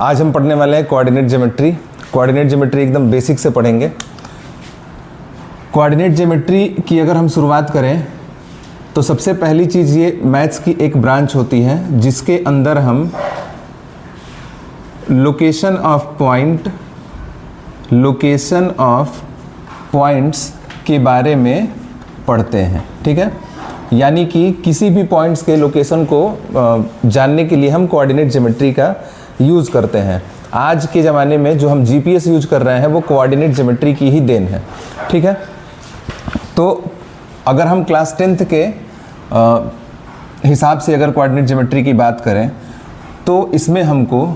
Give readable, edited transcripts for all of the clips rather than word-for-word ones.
आज हम पढ़ने वाले हैं कोऑर्डिनेट ज्योमेट्री। कोऑर्डिनेट ज्योमेट्री एकदम बेसिक से पढ़ेंगे। कोऑर्डिनेट ज्योमेट्री की अगर हम शुरुआत करें तो सबसे पहली चीज़ ये मैथ्स की एक ब्रांच होती है जिसके अंदर हम लोकेशन ऑफ पॉइंट्स के बारे में पढ़ते हैं। ठीक है, यानी कि किसी भी पॉइंट्स के लोकेशन को जानने के लिए हम कोऑर्डिनेट ज्योमेट्री का यूज़ करते हैं। आज के ज़माने में जो हम जीपीएस यूज कर रहे हैं वो कोऑर्डिनेट ज्योमेट्री की ही देन है। ठीक है, तो अगर हम क्लास 10th के हिसाब से अगर कोऑर्डिनेट ज्योमेट्री की बात करें तो इसमें हमको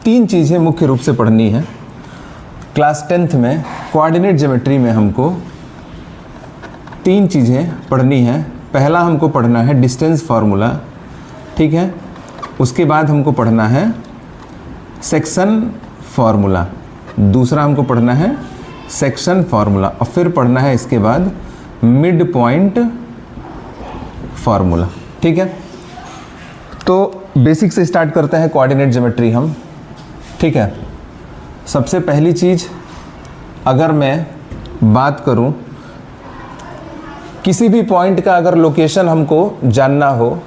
3 चीज़ें मुख्य रूप से पढ़नी है। क्लास 10th में कोऑर्डिनेट ज्योमेट्री में हमको 3 चीज़ें पढ़नी है। पहला हमको पढ़ना है डिस्टेंस फार्मूला, ठीक है। उसके बाद हमको पढ़ना है सेक्शन फार्मूला, दूसरा हमको पढ़ना है सेक्शन फार्मूला और फिर पढ़ना है इसके बाद मिड पॉइंट फार्मूला। ठीक है, तो बेसिक से स्टार्ट करते हैं कोऑर्डिनेट ज्योमेट्री हम। ठीक है, सबसे पहली चीज़ अगर मैं बात करूं, किसी भी पॉइंट का अगर लोकेशन हमको जानना हो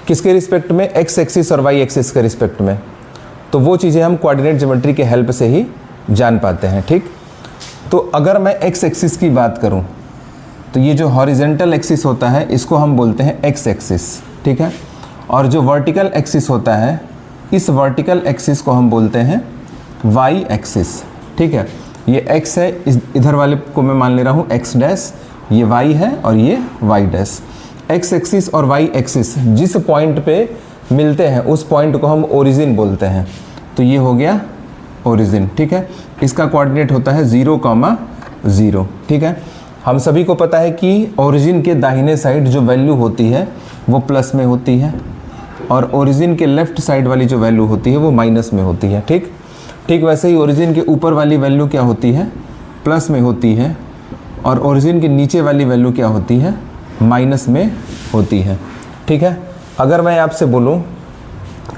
किसके रिस्पेक्ट में, एक्स एक्सिस और वाई एक्सिस के रिस्पेक्ट में, तो वो चीज़ें हम कोऑर्डिनेट ज्योमेट्री के हेल्प से ही जान पाते हैं। ठीक, तो अगर मैं एक्स एक्सिस की बात करूं तो ये जो हॉरिजेंटल एक्सिस होता है इसको हम बोलते हैं एक्स एक्सिस। ठीक है, और जो वर्टिकल एक्सिस होता है इस वर्टिकल एक्सिस को हम बोलते हैं वाई एक्सिस। ठीक है, ये एक्स है, इधर वाले को मैं मान ले रहा हूँ एक्स डैश, ये वाई है और ये वाई डैश। एक्स एक्सिस और वाई एक्सिस जिस पॉइंट पे मिलते हैं उस पॉइंट को हम ओरिजिन बोलते हैं। तो ये हो गया ओरिजिन। ठीक है, इसका कोऑर्डिनेट होता है 0, 0। ठीक है, हम सभी को पता है कि ओरिजिन के दाहिने साइड जो वैल्यू होती है वो प्लस में होती है और ओरिजिन के लेफ्ट साइड वाली जो वैल्यू होती है वो माइनस में होती है। ठीक वैसे ही ओरिजिन के ऊपर वाली वैल्यू क्या होती है, प्लस में होती है, और ओरिजिन के नीचे वाली वैल्यू क्या होती है, माइनस में होती है। ठीक है, अगर मैं आपसे बोलूं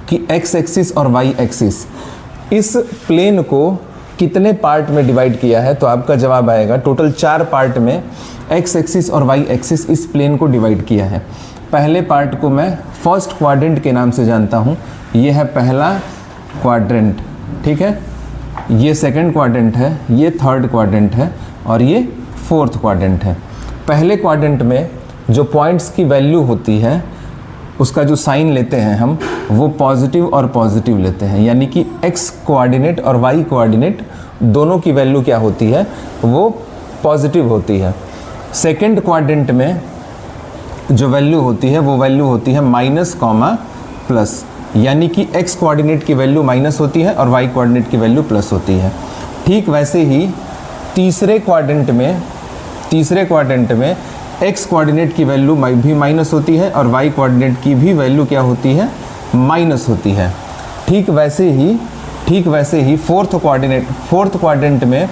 कि एक्स एक्सिस और वाई एक्सिस इस प्लेन को कितने पार्ट में डिवाइड किया है, तो आपका जवाब आएगा टोटल 4 पार्ट में एक्स एक्सिस और वाई एक्सिस इस प्लेन को डिवाइड किया है। पहले पार्ट को मैं फर्स्ट क्वाड्रेंट के नाम से जानता हूँ, ये है पहला क्वाड्रेंट। ठीक है, ये सेकंड क्वाड्रेंट है, ये थर्ड क्वाड्रेंट है और ये फोर्थ क्वाड्रेंट है। पहले क्वाड्रेंट में जो पॉइंट्स की वैल्यू होती है उसका जो साइन लेते हैं हम वो पॉजिटिव और पॉजिटिव लेते हैं, यानी कि एक्स कोऑर्डिनेट और वाई कोऑर्डिनेट दोनों की वैल्यू क्या होती है, वो पॉजिटिव होती है। सेकंड क्वाड्रेंट में जो वैल्यू होती है वो वैल्यू होती है माइनस कॉमा प्लस, यानी कि एक्स कोऑर्डिनेट की वैल्यू माइनस होती है और वाई कोऑर्डिनेट की वैल्यू प्लस होती है। ठीक वैसे ही तीसरे क्वाड्रेंट में एक्स कोऑर्डिनेट की वैल्यू भी माइनस होती है और वाई कोऑर्डिनेट की भी वैल्यू क्या होती है, माइनस होती है। ठीक वैसे ही फोर्थ क्वाड्रेंट में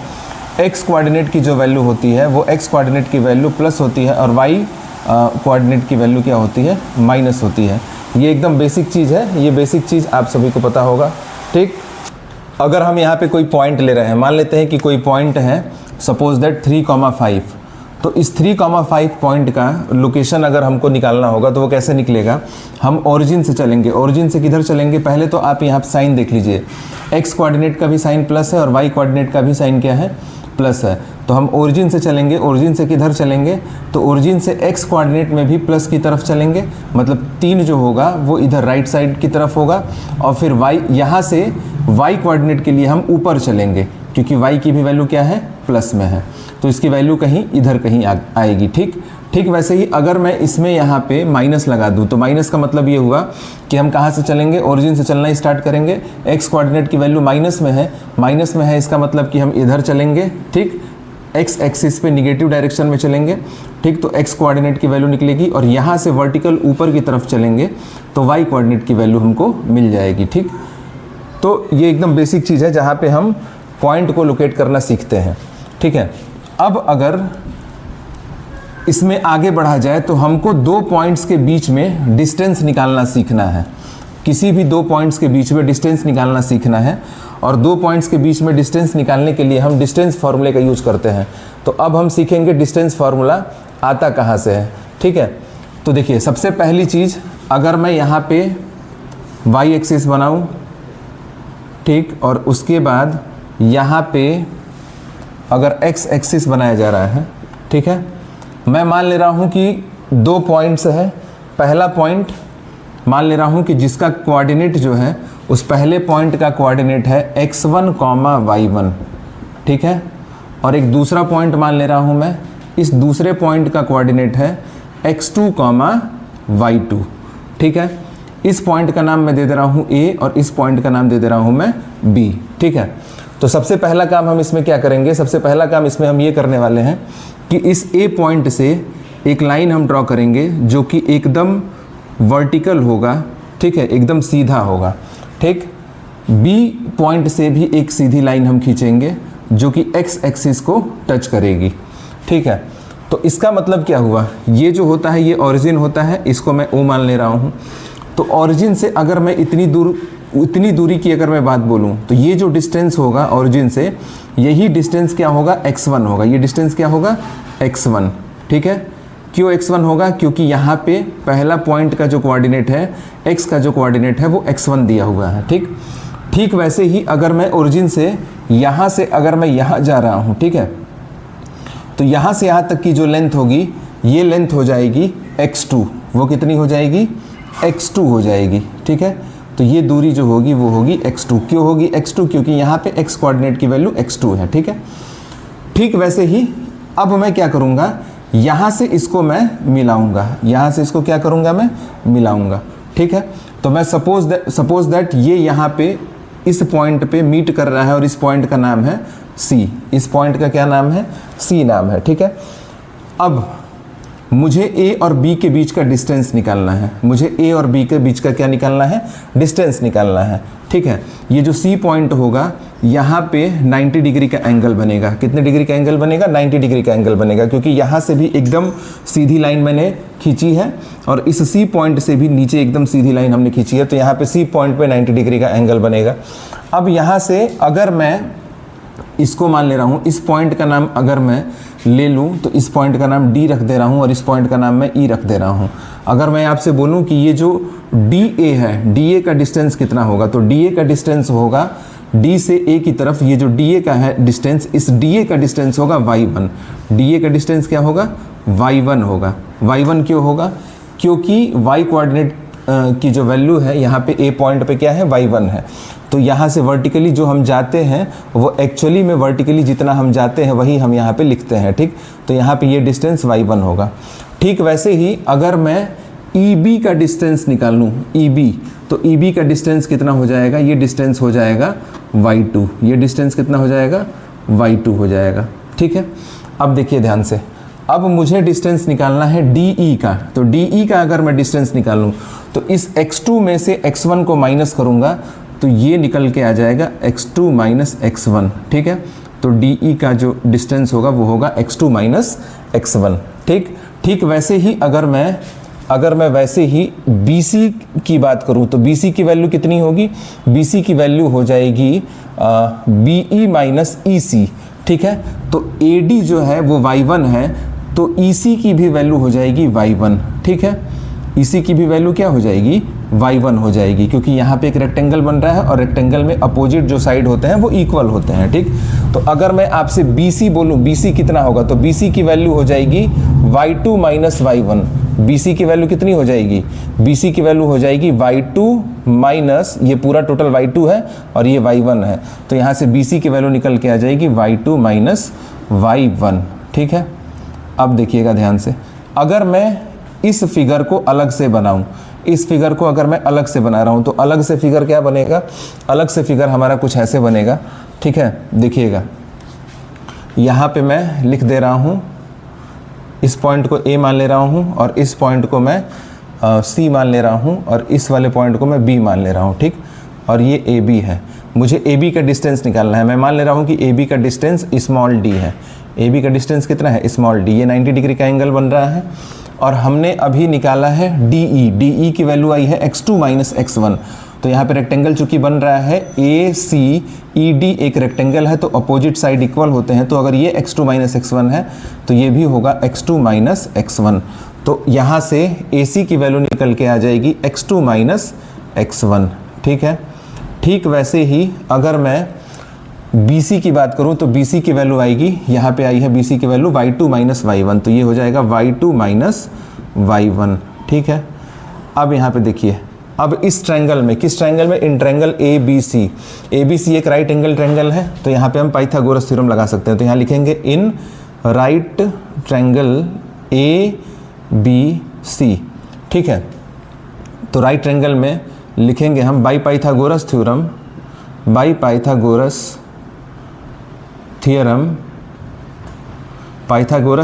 एक्स कोऑर्डिनेट की जो वैल्यू होती है वो एक्स कोऑर्डिनेट की वैल्यू प्लस होती है और वाई कोऑर्डिनेट की वैल्यू क्या होती है, माइनस होती है। ये एकदम बेसिक चीज़ है, ये बेसिक चीज़ आप सभी को पता होगा। ठीक, अगर हम यहाँ पे कोई पॉइंट ले रहे हैं, मान लेते हैं कि कोई पॉइंट है सपोज दैट 3,5, तो इस 3,5 पॉइंट का लोकेशन अगर हमको निकालना होगा तो वो कैसे निकलेगा, हम ओरिजिन से चलेंगे। ओरिजिन से किधर चलेंगे, पहले तो आप यहाँ साइन देख लीजिए, एक्स कोऑर्डिनेट का भी साइन प्लस है और वाई कोऑर्डिनेट का भी साइन क्या है, प्लस है। तो हम ओरिजिन से चलेंगे, ओरिजिन से किधर चलेंगे, तो ओरिजिन से एक्स कोऑर्डिनेट में भी प्लस की तरफ चलेंगे, मतलब 3 जो होगा वो इधर राइट साइड की तरफ होगा, और फिर वाई, यहाँ से वाई कोऑर्डिनेट के लिए हम ऊपर चलेंगे क्योंकि वाई की भी वैल्यू क्या है, प्लस में है, तो इसकी वैल्यू कहीं इधर कहीं आएगी। ठीक वैसे ही अगर मैं इसमें यहाँ पे माइनस लगा दूँ तो माइनस का मतलब ये हुआ कि हम कहाँ से चलेंगे, ओरिजिन से चलना स्टार्ट करेंगे। एक्स कोऑर्डिनेट की वैल्यू माइनस में है, इसका मतलब कि हम इधर चलेंगे। ठीक, एक्स एक्सिस पे निगेटिव डायरेक्शन में चलेंगे। ठीक, तो एक्स कोऑर्डिनेट की वैल्यू निकलेगी और यहाँ से वर्टिकल ऊपर की तरफ चलेंगे तो वाई कोऑर्डिनेट की वैल्यू हमको मिल जाएगी। ठीक, तो ये एकदम बेसिक चीज़ है जहाँ पे हम पॉइंट को लोकेट करना सीखते हैं। ठीक है, अब अगर इसमें आगे बढ़ा जाए तो हमको 2 पॉइंट्स के बीच में डिस्टेंस निकालना सीखना है। किसी भी दो पॉइंट्स के बीच में डिस्टेंस निकालना सीखना है, और दो पॉइंट्स के बीच में डिस्टेंस निकालने के लिए हम डिस्टेंस फार्मूले का यूज करते हैं। तो अब हम सीखेंगे डिस्टेंस फार्मूला आता कहाँ से है, ठीक है। तो देखिए, सबसे पहली चीज़, अगर मैं यहाँ पे y एक्सिस बनाऊँ, ठीक, और उसके बाद यहाँ पे अगर x एक्सिस बनाया जा रहा है, ठीक है, मैं मान ले रहा हूँ कि दो पॉइंट्स है। पहला पॉइंट मान ले रहा हूँ कि जिसका कोऑर्डिनेट जो है, उस पहले पॉइंट का कोऑर्डिनेट है x1, y1, ठीक है। और एक दूसरा पॉइंट मान ले रहा हूँ मैं, इस दूसरे पॉइंट का कोऑर्डिनेट है x2, y2, ठीक है। इस पॉइंट का नाम मैं दे दे रहा हूँ A और इस पॉइंट का नाम दे दे रहा हूँ मैं B, ठीक है। तो सबसे पहला काम हम इसमें क्या करेंगे, सबसे पहला काम इसमें हम ये करने वाले हैं कि इस A पॉइंट से एक लाइन हम ड्रॉ करेंगे जो कि एकदम वर्टिकल होगा, ठीक है, एकदम सीधा होगा, ठीक। B पॉइंट से भी एक सीधी लाइन हम खींचेंगे जो कि x एक्सिस को टच करेगी, ठीक है। तो इसका मतलब क्या हुआ, ये जो होता है ये ओरिजिन होता है, इसको मैं O मान ले रहा हूँ। तो ओरिजिन से अगर मैं उतनी दूरी की अगर मैं बात बोलूँ, तो ये जो डिस्टेंस होगा ओरिजिन से, यही डिस्टेंस क्या होगा, x1 होगा। ये डिस्टेंस क्या होगा, x1, ठीक है। क्यों x1 होगा, क्योंकि यहाँ पे पहला पॉइंट का जो कोऑर्डिनेट है, x का जो कोऑर्डिनेट है वो x1 दिया हुआ है, ठीक। ठीक वैसे ही अगर मैं ओरिजिन से यहाँ से अगर मैं यहाँ जा रहा हूँ, ठीक है, तो यहाँ से यहाँ तक की जो लेंथ होगी, ये लेंथ हो जाएगी x2। वो कितनी हो जाएगी, x2 हो जाएगी, ठीक है। तो ये दूरी जो होगी वो होगी x2। क्यों होगी x2, क्योंकि यहाँ पे x कोऑर्डिनेट की वैल्यू x2 है, ठीक है। ठीक वैसे ही अब मैं क्या करूँगा, यहाँ से इसको मैं मिलाऊँगा, यहाँ से इसको क्या करूँगा, मैं मिलाऊँगा, ठीक है। तो मैं सपोज दैट ये यहाँ पे इस पॉइंट पे मीट कर रहा है और इस पॉइंट का नाम है C। इस पॉइंट का क्या नाम है, C नाम है, ठीक है। अब मुझे A और B के बीच का डिस्टेंस निकालना है, मुझे A और B के बीच का क्या निकालना है, डिस्टेंस निकालना है, ठीक है। ये जो C पॉइंट होगा, यहाँ पे 90 डिग्री का एंगल बनेगा। कितने डिग्री का एंगल बनेगा, 90 डिग्री का एंगल बनेगा, क्योंकि यहाँ से भी एकदम सीधी लाइन मैंने खींची है और इस C पॉइंट से भी नीचे एकदम सीधी लाइन हमने खींची है। तो यहाँ पे C पॉइंट पे 90 डिग्री का एंगल बनेगा। अब यहाँ से अगर मैं इसको मान ले रहा हूँ, इस पॉइंट का नाम अगर मैं ले लूँ, तो इस पॉइंट का नाम D रख दे रहा हूँ और इस पॉइंट का नाम मैं E रख दे रहा हूँ। अगर मैं आपसे बोलूँ कि ये जो DA है, DA का डिस्टेंस कितना होगा, तो DA का डिस्टेंस होगा D से A की तरफ, ये जो DA का है डिस्टेंस, इस DA का डिस्टेंस होगा y1। DA का डिस्टेंस क्या होगा, y1 होगा। y1 क्यों होगा, क्योंकि y कोऑर्डिनेट की जो वैल्यू है यहाँ पे A पॉइंट पे क्या है, y1 है। तो यहाँ से वर्टिकली जो हम जाते हैं वो एक्चुअली में वर्टिकली जितना हम जाते हैं वही हम यहाँ पे लिखते हैं, ठीक। तो यहाँ पे ये डिस्टेंस y1 होगा। ठीक वैसे ही अगर मैं EB का डिस्टेंस निकाल लूँ, EB, तो EB का डिस्टेंस कितना हो जाएगा, ये डिस्टेंस हो जाएगा y2। ये डिस्टेंस कितना हो जाएगा, y2 हो जाएगा, ठीक है। अब देखिए ध्यान से, अब मुझे डिस्टेंस निकालना है DE का। तो DE का अगर मैं डिस्टेंस निकालूँ, तो इस x2 में से x1 को माइनस करूँगा तो ये निकल के आ जाएगा x2 माइनस x1, ठीक है। तो DE का जो डिस्टेंस होगा वो होगा x2 माइनस x1, ठीक। ठीक वैसे ही अगर मैं वैसे ही BC की बात करूं, तो BC की वैल्यू कितनी होगी, BC की वैल्यू हो जाएगी BE माइनस EC, ठीक है। तो AD जो है वो y1 है, तो EC की भी वैल्यू हो जाएगी y1, ठीक है। EC की भी वैल्यू क्या हो जाएगी, y1 हो जाएगी, क्योंकि यहाँ पे एक रेक्टेंगल बन रहा है और रेक्टेंगल में अपोजिट जो साइड होते हैं वो इक्वल होते हैं, ठीक। तो अगर मैं आपसे BC बोलूँ, BC कितना होगा, तो BC की वैल्यू हो जाएगी y2 माइनस y1। BC की वैल्यू कितनी हो जाएगी, BC की वैल्यू हो जाएगी y2 माइनस, ये पूरा टोटल y2 है और ये y1 है, तो यहाँ से BC की वैल्यू निकल के आ जाएगी y2 माइनस y1, ठीक है। अब देखिएगा ध्यान से, अगर मैं इस फिगर को अलग से बनाऊं, इस फिगर को अगर मैं अलग से बना रहा हूं, तो अलग से फिगर क्या बनेगा, अलग से फिगर हमारा कुछ ऐसे बनेगा, ठीक है। देखिएगा यहाँ पे मैं लिख दे रहा हूँ, इस पॉइंट को A मान ले रहा हूँ और इस पॉइंट को मैं C मान ले रहा हूँ और इस वाले पॉइंट को मैं B मान ले रहा हूँ, ठीक। और ये AB है, मुझे AB का डिस्टेंस निकालना है। मैं मान ले रहा हूँ कि AB का डिस्टेंस स्मॉल d है। AB का डिस्टेंस कितना है, स्मॉल d। ये 90 डिग्री का एंगल बन रहा है और हमने अभी निकाला है DE की वैल्यू आई है x2 माइनस x1। तो यहाँ पे रेक्टेंगल चूंकि बन रहा है ACED एक रेक्टेंगल है, तो अपोजिट साइड इक्वल होते हैं, तो अगर ये x2 माइनस x1 है तो ये भी होगा x2 माइनस x1। तो यहाँ से AC की वैल्यू निकल के आ जाएगी x2 माइनस x1। ठीक है, ठीक वैसे ही अगर मैं BC की बात करूं तो BC की वैल्यू आएगी, यहाँ पे आई है BC की वैल्यू y2 माइनस y1, तो ये हो जाएगा y2 माइनस y1। ठीक है, अब यहाँ पे देखिए, अब इस ट्रायंगल में, किस ट्रायंगल में, इन ट्रायंगल ABC एक राइट एंगल ट्रायंगल है, तो यहाँ पे हम पाइथागोरस थ्योरम लगा सकते हैं। तो यहाँ लिखेंगे इन राइट ट्रायंगल ABC। ठीक है, तो राइट ट्रायंगल में लिखेंगे हम बाई पाइथागोरस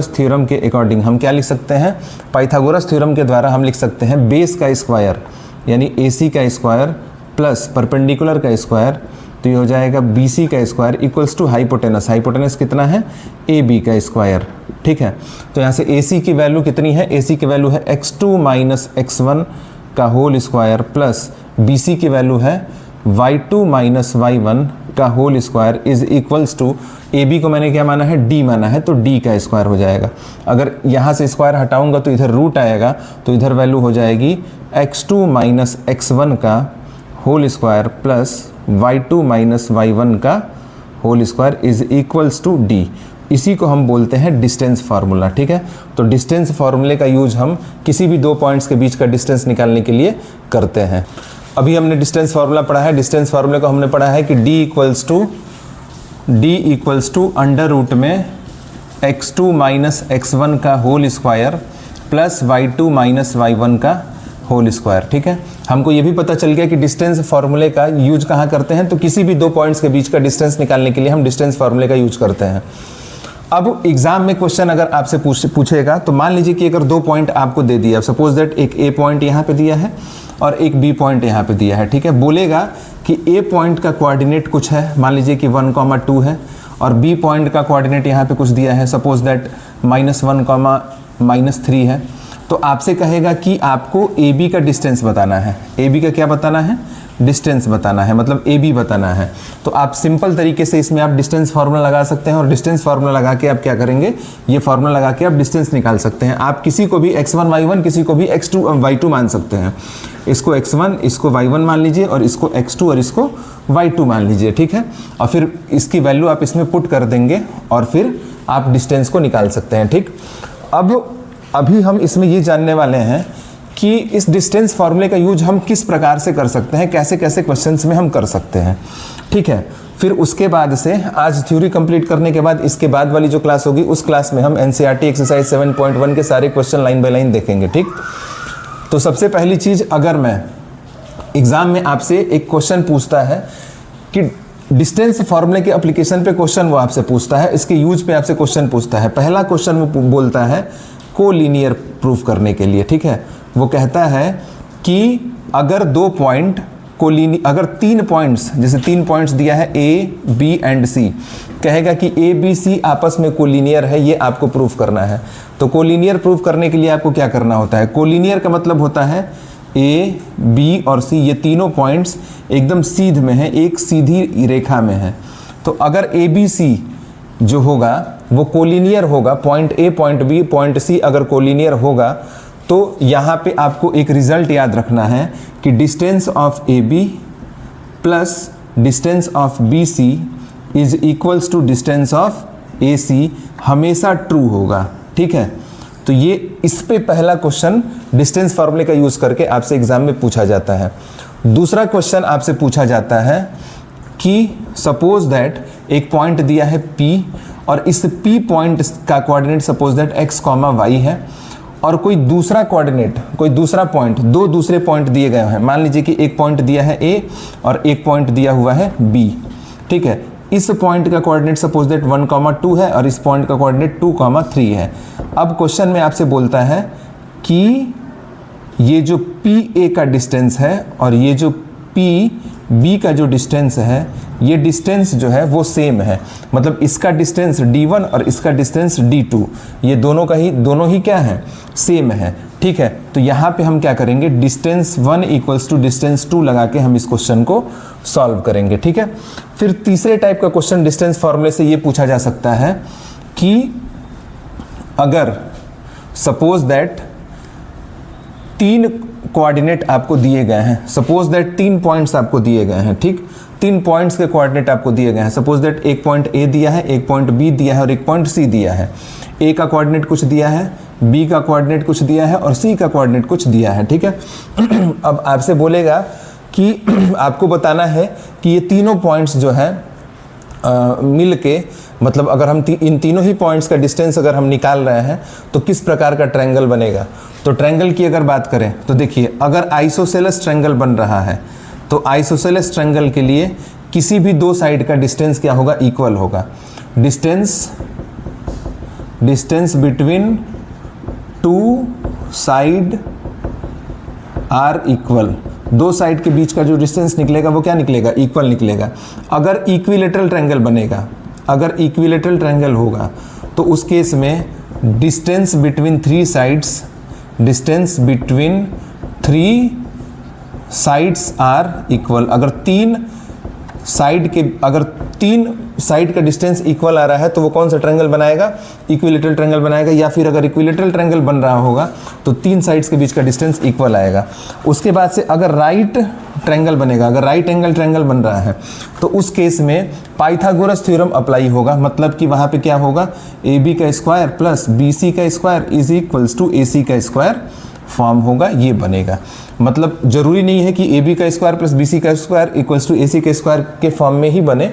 थ्योरम के अकॉर्डिंग हम क्या लिख सकते हैं, पाइथागोरस थ्योरम के द्वारा हम लिख सकते हैं बेस का स्क्वायर यानी AC का स्क्वायर प्लस परपेंडिकुलर का स्क्वायर, तो ये हो जाएगा BC का स्क्वायर इक्वल्स टू हाइपोटेनस कितना है, AB का स्क्वायर। ठीक है, तो यहाँ से AC की वैल्यू कितनी है, AC की वैल्यू है x2 माइनस x1 का होल स्क्वायर प्लस BC की वैल्यू है y2 माइनस y1 का whole square is equals to, AB को मैंने क्या माना है, D माना है, तो D का स्क्वायर हो जाएगा। अगर यहाँ से स्क्वायर हटाऊंगा तो इधर रूट आएगा, तो इधर वैल्यू हो जाएगी x2 माइनस x1 का whole square plus y2 minus y1 का whole square is equals to D। इसी को हम बोलते हैं डिस्टेंस फार्मूला। ठीक है, तो डिस्टेंस फार्मूले का यूज हम किसी भी दो पॉइंट्स के बीच का डिस्टेंस निकालने के लिए करते हैं। अभी हमने डिस्टेंस फार्मूला पढ़ा है, डिस्टेंस फार्मूले को हमने पढ़ा है कि D equals to under root में x2 माइनस x1 का whole square plus y2 minus y1 का होल स्क्वायर। ठीक है, हमको ये भी पता चल गया कि डिस्टेंस फार्मूले का यूज कहाँ करते हैं, तो किसी भी दो पॉइंट्स के बीच का डिस्टेंस निकालने के लिए हम डिस्टेंस फार्मूले का यूज करते हैं। अब एग्जाम में क्वेश्चन अगर आपसे पूछेगा, तो मान लीजिए कि अगर दो पॉइंट आपको दे दिया, सपोज दैट एक A पॉइंट यहाँ पे दिया है और एक B पॉइंट यहाँ पे दिया है। ठीक है, बोलेगा कि A पॉइंट का कोऑर्डिनेट कुछ है, मान लीजिए कि 1,2 है, और B पॉइंट का कोऑर्डिनेट यहाँ पे कुछ दिया है, सपोज दैट -1, -3 है। तो आपसे कहेगा कि आपको AB का डिस्टेंस बताना है। AB का क्या बताना है, डिस्टेंस बताना है, मतलब AB बताना है। तो आप सिंपल तरीके से इसमें आप डिस्टेंस फार्मूला लगा सकते हैं, और डिस्टेंस फार्मूला लगा के आप क्या करेंगे, ये फार्मूला लगा के आप डिस्टेंस निकाल सकते हैं। आप किसी को भी x1 y1, किसी को भी x2 y2 मान सकते हैं। इसको x1, इसको y1 मान लीजिए, और इसको x2 और इसको y2 मान लीजिए। ठीक है, और फिर इसकी वैल्यू आप इसमें पुट कर देंगे और फिर आप डिस्टेंस को निकाल सकते हैं। ठीक, अब अभी हम इसमें ये जानने वाले हैं कि इस डिस्टेंस फार्मूले का यूज हम किस प्रकार से कर सकते हैं, कैसे कैसे क्वेश्चंस में हम कर सकते हैं। ठीक है, फिर उसके बाद से आज थ्योरी कंप्लीट करने के बाद इसके बाद वाली जो क्लास होगी, उस क्लास में हम NCERT एक्सरसाइज 7.1 के सारे क्वेश्चन लाइन बाय लाइन देखेंगे। ठीक, तो सबसे पहली चीज़, अगर मैं एग्जाम में आपसे एक क्वेश्चन पूछता है कि डिस्टेंस फार्मूले के एप्लीकेशन पे क्वेश्चन वो आपसे पूछता है, इसके यूज पे आपसे क्वेश्चन पूछता है। पहला क्वेश्चन वो बोलता है कोलिनियर प्रूफ करने के लिए। ठीक है, वो कहता है कि अगर दो पॉइंट अगर 3 पॉइंट्स, जैसे 3 पॉइंट्स दिया है A, B एंड C, कहेगा कि A, B, C आपस में कोलिनियर है, ये आपको प्रूफ करना है। तो कोलिनियर प्रूफ करने के लिए आपको क्या करना होता है, कोलिनियर का मतलब होता है A, B और C ये तीनों पॉइंट्स एकदम सीध में हैं, एक सीधी रेखा में है। तो अगर ABC जो होगा वो कोलिनियर होगा, point A, point B, point C अगर कोलिनियर होगा, तो यहाँ पे आपको एक रिजल्ट याद रखना है कि distance of AB plus distance of BC is equals to distance of AC हमेशा ट्रू होगा। ठीक है, तो ये इस पे पहला क्वेश्चन डिस्टेंस फार्मूले का यूज करके आपसे एग्जाम में पूछा जाता है। दूसरा क्वेश्चन आपसे पूछा जाता है कि सपोज दैट एक पॉइंट दिया है P, और इस P पॉइंट का coordinate suppose that x, y है, और कोई दूसरा कोऑर्डिनेट, कोई दूसरा पॉइंट, दो दूसरे पॉइंट दिए गए हैं। मान लीजिए कि एक पॉइंट दिया है A और एक पॉइंट दिया हुआ है B। ठीक है, इस पॉइंट का कोऑर्डिनेट सपोज दैट 1,2 है और इस पॉइंट का कोऑर्डिनेट 2,3 है। अब क्वेश्चन में आपसे बोलता है कि ये जो PA का डिस्टेंस है और ये जो P बी का जो डिस्टेंस है, ये डिस्टेंस जो है वो सेम है, मतलब इसका डिस्टेंस d1 और इसका डिस्टेंस d2, ये दोनों ही क्या है, सेम है। ठीक है, तो यहाँ पे हम क्या करेंगे, डिस्टेंस 1 इक्वल्स टू डिस्टेंस 2 लगा के हम इस क्वेश्चन को सॉल्व करेंगे। ठीक है, फिर तीसरे टाइप का क्वेश्चन डिस्टेंस फॉर्मूले से ये पूछा जा सकता है कि अगर सपोज दैट 3 कोऑर्डिनेट आपको दिए गए हैं, सपोज दैट 3 पॉइंट्स आपको दिए गए हैं, ठीक, 3 पॉइंट्स के कोऑर्डिनेट आपको दिए गए हैं। सपोज दैट एक पॉइंट ए दिया है, एक पॉइंट बी दिया है और एक पॉइंट सी दिया है। ए का कोऑर्डिनेट कुछ दिया है, बी का कोऑर्डिनेट कुछ दिया है और सी का कोऑर्डिनेट कुछ दिया है। ठीक है, अब आपसे बोलेगा कि आपको बताना है कि ये तीनों पॉइंट्स जो है मिल के, मतलब अगर हम इन तीनों ही पॉइंट्स का डिस्टेंस अगर हम निकाल रहे हैं तो किस प्रकार का ट्रायंगल बनेगा। तो ट्रायंगल की अगर बात करें तो देखिए, अगर आइसोसेलेस ट्रायंगल बन रहा है तो आइसोसेलेस ट्रायंगल के लिए किसी भी दो साइड का डिस्टेंस क्या होगा, इक्वल होगा। Distance between 2 side are equal, दो साइड के बीच का जो डिस्टेंस निकलेगा वो क्या निकलेगा, इक्वल निकलेगा। अगर इक्विलेटरल ट्रायंगल बनेगा, अगर इक्विलेटरल ट्रायंगल होगा तो उस केस में distance between 3 sides, distance between 3 sides are equal. अगर तीन साइड का डिस्टेंस इक्वल आ रहा है तो वो कौन सा ट्रायंगल बनाएगा, इक्विलेटरल ट्रायंगल बनाएगा। या फिर अगर इक्विलेटरल ट्रायंगल बन रहा होगा तो 3 साइड्स के बीच का डिस्टेंस इक्वल आएगा। उसके बाद से अगर राइट ट्रायंगल बनेगा, अगर राइट एंगल ट्रायंगल बन रहा है तो उस केस में पाइथागोरस थ्योरम अप्लाई होगा। मतलब कि वहाँ पे क्या होगा, AB का स्क्वायर प्लस BC का square is equals to AC का स्क्वायर फॉर्म होगा, ये बनेगा। मतलब जरूरी नहीं है कि AB का स्क्वायर प्लस BC का स्क्वायर इक्वल्स टू AC के स्क्वायर के फॉर्म में ही बने,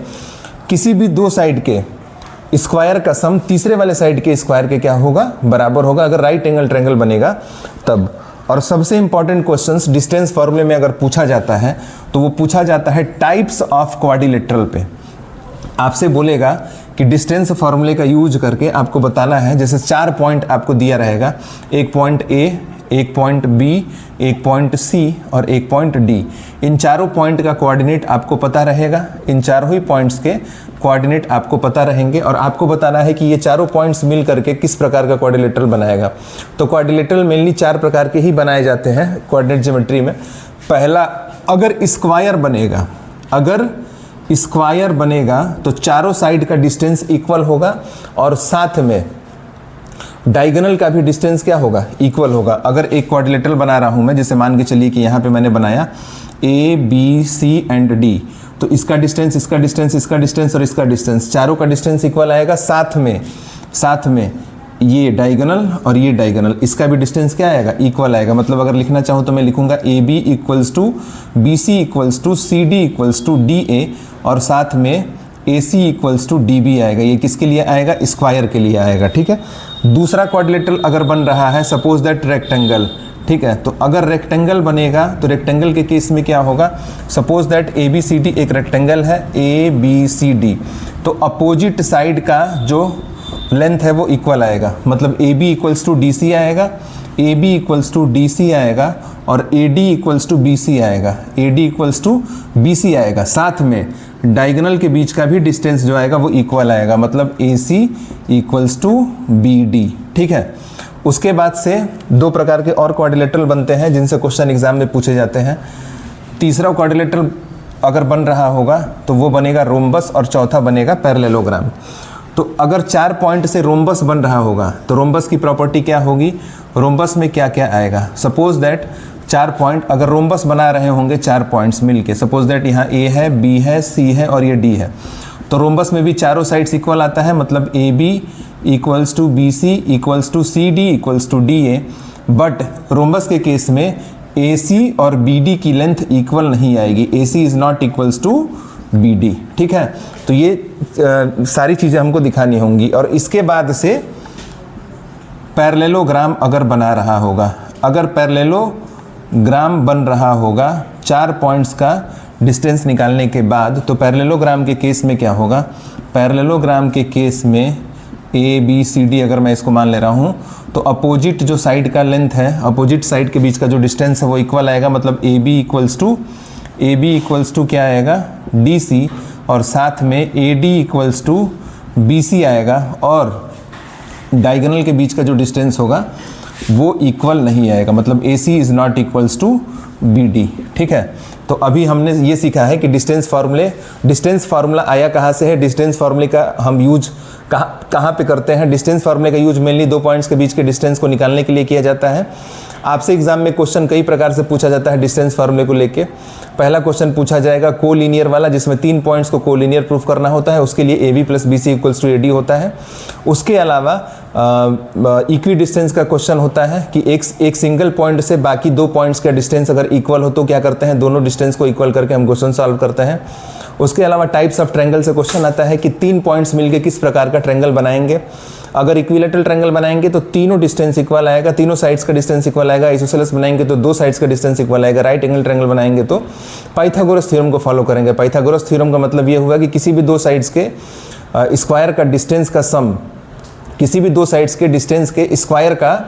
किसी भी दो साइड के स्क्वायर का सम तीसरे वाले साइड के स्क्वायर के क्या होगा, बराबर होगा, अगर राइट एंगल ट्रायंगल बनेगा तब। और सबसे इंपॉर्टेंट क्वेश्चंस डिस्टेंस फॉर्मूले में अगर पूछा जाता है तो वो पूछा जाता है टाइप्स ऑफ क्वाड्रिलेटरल पे। आपसे बोलेगा कि डिस्टेंस फॉर्मूले का यूज करके आपको बताना है, जैसे 4 पॉइंट आपको दिया रहेगा, एक पॉइंट A, एक पॉइंट B, एक पॉइंट C और एक पॉइंट D। इन चारों पॉइंट का कोऑर्डिनेट आपको पता रहेगा, इन चारों ही पॉइंट्स के कोऑर्डिनेट आपको पता रहेंगे और आपको बताना है कि ये चारों पॉइंट्स मिल करके किस प्रकार का क्वाड्रिलेटरल बनाएगा। तो क्वाड्रिलेटरल मेनली 4 प्रकार के ही बनाए जाते हैं कोऑर्डिनेट ज्योमेट्री में। पहला, अगर स्क्वायर बनेगा तो चारों साइड का डिस्टेंस इक्वल होगा और साथ में डायगोनल का भी डिस्टेंस क्या होगा, इक्वल होगा। अगर एक क्वाड्रिलेटरल बना रहा हूं मैं, जैसे मान के चलिए कि यहाँ पे मैंने बनाया A, B, C and D, तो इसका डिस्टेंस, इसका डिस्टेंस, इसका डिस्टेंस और इसका डिस्टेंस, चारों का डिस्टेंस इक्वल आएगा। साथ में ये डायगोनल और ये डायगोनल, इसका भी डिस्टेंस क्या आएगा, इक्वल आएगा। मतलब अगर लिखना चाहूँ तो मैं लिखूंगा AB equals to BC equals to CD equals to DA और साथ में AC इक्वल्स टू DB आएगा। ये किसके लिए आएगा, स्क्वायर के लिए आएगा। ठीक है, दूसरा क्वाड्रिलेटरल अगर बन रहा है, सपोज दैट रेक्टेंगल, ठीक है, तो अगर रेक्टेंगल बनेगा तो रेक्टेंगल के केस में क्या होगा, सपोज दैट ABCD एक रेक्टेंगल है, ABCD, तो अपोजिट साइड का जो लेंथ है वो इक्वल आएगा। मतलब AB इक्वल्स टू DC आएगा, AB इक्वल्स टू DC आएगा और AD इक्वल्स टू BC आएगा, AD इक्वल्स टू BC आएगा। साथ में डायगोनल के बीच का भी डिस्टेंस जो आएगा वो इक्वल आएगा, मतलब AC इक्वल्स टू BD। ठीक है, उसके बाद से 2 प्रकार के और क्वाड्रिलेटरल बनते हैं जिनसे क्वेश्चन एग्जाम में पूछे जाते हैं। तीसरा क्वाड्रिलेटरल अगर बन रहा होगा तो वो बनेगा रोम्बस और चौथा बनेगा पैरेललोग्राम। तो अगर 4 पॉइंट से रोम्बस बन रहा होगा तो रोम्बस की प्रॉपर्टी क्या होगी, रोम्बस में क्या क्या आएगा। सपोज दैट 4 पॉइंट अगर रोम्बस बना रहे होंगे, 4 पॉइंट्स मिलके, सपोज दैट यहाँ A है, B है, C है और ये D है, तो रोम्बस में भी चारों साइड्स इक्वल आता है। मतलब AB equals to BC equals to CD equals to DA। But rhombus के केस में AC और BD की लेंथ इक्वल नहीं आएगी, AC is not equals to BD। ठीक है, तो ये सारी चीज़ें हमको दिखानी होंगी। और इसके बाद से पैरेललोग्राम अगर बना रहा होगा, अगर पैरेललोग्राम बन रहा होगा 4 पॉइंट्स का डिस्टेंस निकालने के बाद, तो पैरेललोग्राम के केस में क्या होगा, पैरेललोग्राम के केस में ABCD अगर मैं इसको मान ले रहा हूँ तो अपोजिट जो साइड का लेंथ है, अपोजिट साइड के बीच का जो डिस्टेंस है वो इक्वल आएगा। मतलब AB equals to A B equals to क्या आएगा, डी सी, और साथ में A D equals to B C आएगा, और डायगोनल के बीच का जो डिस्टेंस होगा वो इक्वल नहीं आएगा, मतलब A C is not equals to B D. ठीक है, तो अभी हमने ये सीखा है कि डिस्टेंस फार्मूला आया कहाँ से है, डिस्टेंस फार्मूले का हम यूज कहाँ पे करते हैं। डिस्टेंस फार्मूले का यूज मेनली दो पॉइंट्स के बीच के डिस्टेंस को निकालने के लिए किया जाता है। आपसे एग्जाम में क्वेश्चन कई प्रकार से पूछा जाता है डिस्टेंस फार्मूले को लेके। पहला क्वेश्चन पूछा जाएगा कोलिनियर वाला, जिसमें 3 पॉइंट्स को कोलिनियर प्रूफ करना होता है, उसके लिए A B plus B C equals to A D होता है। उसके अलावा इक्वी डिस्टेंस का क्वेश्चन होता है कि एक सिंगल पॉइंट से बाकी 2 पॉइंट्स का डिस्टेंस अगर इक्वल हो तो क्या करते हैं, दोनों डिस्टेंस को इक्वल करके हम क्वेश्चन सॉल्व करते हैं। उसके अलावा टाइप्स ऑफ ट्रायंगल से क्वेश्चन आता है कि 3 पॉइंट्स मिलके किस प्रकार का ट्रायंगल बनाएंगे। अगर इक्विलेटरल ट्रायंगल बनाएंगे तो तीनों डिस्टेंस इक्वल आएगा, तीनों साइड्स का डिस्टेंस इक्वल आएगा। आइसोसेलेस बनाएंगे तो 2 साइड्स का डिस्टेंस इक्वल आएगा। राइट एंगल ट्रायंगल बनाएंगे तो पाइथागोरस थ्योरम को फॉलो करेंगे। पाइथागोरस थ्योरम का मतलब ये हुआ कि किसी भी 2 साइड्स के स्क्वायर का डिस्टेंस का सम, किसी भी 2 साइड्स के डिस्टेंस के स्क्वायर का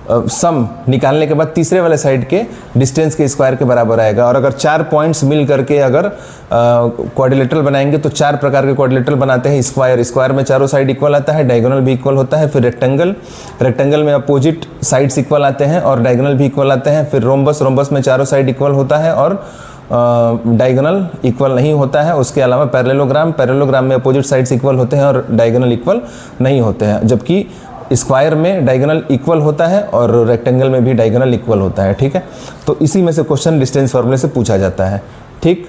सम निकालने के बाद तीसरे वाले साइड के डिस्टेंस के स्क्वायर के बराबर आएगा। और अगर 4 पॉइंट्स मिल करके अगर क्वाड्रिलेटरल बनाएंगे तो 4 प्रकार के क्वाड्रिलेटरल बनाते हैं। स्क्वायर में चारों साइड इक्वल आता है, डायगोनल भी इक्वल होता है। फिर रेक्टेंगल में अपोजिट साइड्स इक्वल आते हैं और डायगोनल भी इक्वल आते हैं। फिर रोम्बस में चारों साइड इक्वल होता है और डायगोनल इक्वल नहीं होता है। उसके अलावा पैरेललोग्राम में अपोजिट साइड्स इक्वल होते हैं और डायगोनल इक्वल नहीं होते हैं, जबकि स्क्वायर में डायगोनल इक्वल होता है और रेक्टेंगल में भी डायगोनल इक्वल होता है। ठीक है, तो इसी में से क्वेश्चन डिस्टेंस फार्मूले से पूछा जाता है। ठीक।